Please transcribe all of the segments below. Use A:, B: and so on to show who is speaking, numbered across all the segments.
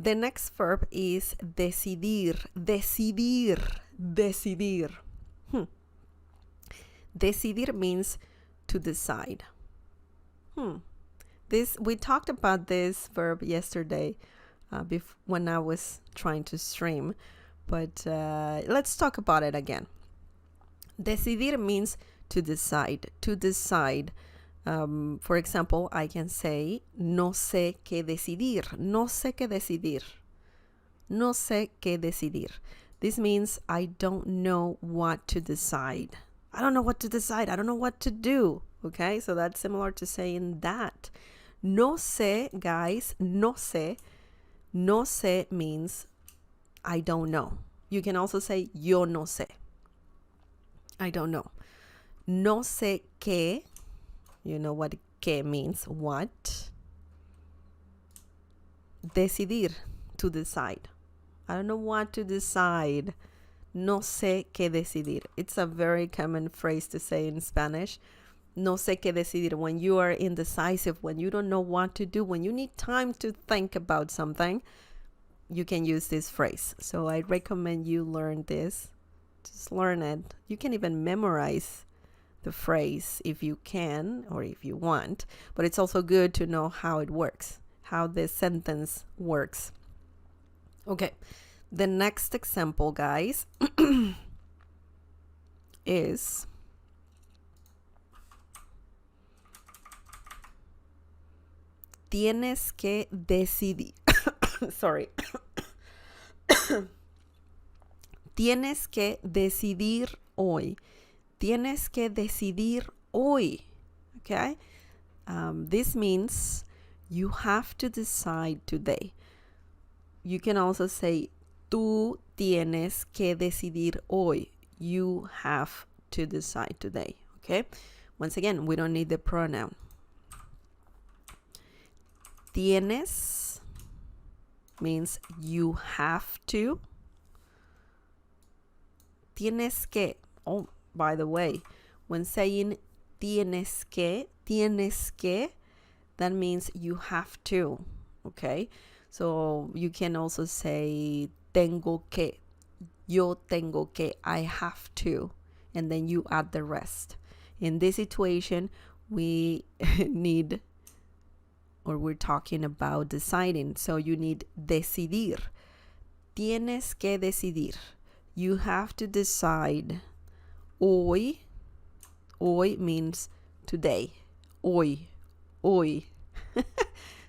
A: The next verb is decidir. Decidir. Decidir. Decidir means to decide. We talked about this verb yesterday when I was trying to stream, but let's talk about it again. Decidir means to decide. To decide. For example, I can say, no sé qué decidir. No sé qué decidir. No sé qué decidir. This means I don't know what to decide. I don't know what to decide. I don't know what to do. Okay, so that's similar to saying that. No sé, guys, no sé. No sé means I don't know. You can also say yo no sé. I don't know. No sé qué. You know what qué means, what? Decidir, to decide. I don't know what to decide. No sé qué decidir. It's a very common phrase to say in Spanish. No sé qué decidir. When you are indecisive, when you don't know what to do, when you need time to think about something, you can use this phrase. So I recommend you learn this. Just learn it. You can even memorize the phrase if you can or if you want, but it's also good to know how it works, how the sentence works. Okay, the next example, guys, is tienes que decidir. Sorry. Tienes que decidir hoy. Tienes que decidir hoy. Okay? This means you have to decide today. You can also say, tú tienes que decidir hoy. You have to decide today. Okay? Once again, we don't need the pronoun. Tienes means you have to. Tienes que. Oh, by the way, when saying tienes que, that means you have to. Okay? So you can also say tengo que. Yo tengo que. I have to. And then you add the rest. In this situation, we need, or we're talking about deciding. So you need decidir. Tienes que decidir. You have to decide. Hoy. Hoy means today. Hoy. Hoy.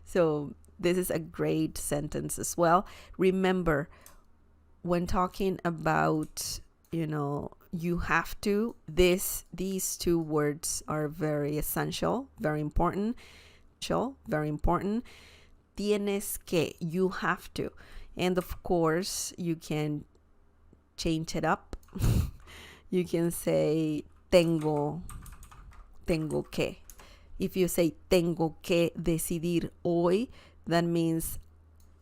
A: So this is a great sentence as well. Remember, when talking about, you have to, these two words are very essential, very important. Very important. Tienes que, you have to. And of course, you can change it up. You can say tengo que. If you say tengo que decidir hoy, that means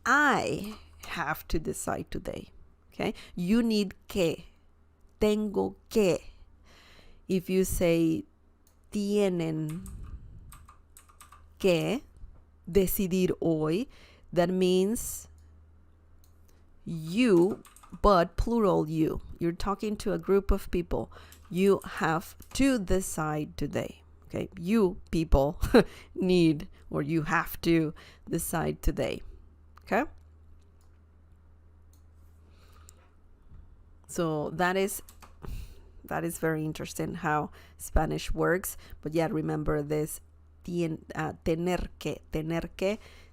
A: I have to decide today. Okay? You need que. Tengo que. If you say tienen que decidir hoy, that means you, but plural you. You're talking to a group of people. You have to decide today. Okay, you people need, or you have to decide today. Okay? So that is very interesting how Spanish works. But yeah, remember this tener que.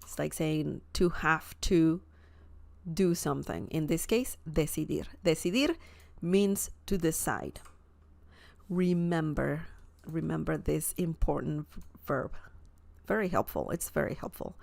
A: It's like saying to have to do something. In this case, decidir. Decidir means to decide. Remember this important verb. Very helpful. It's very helpful.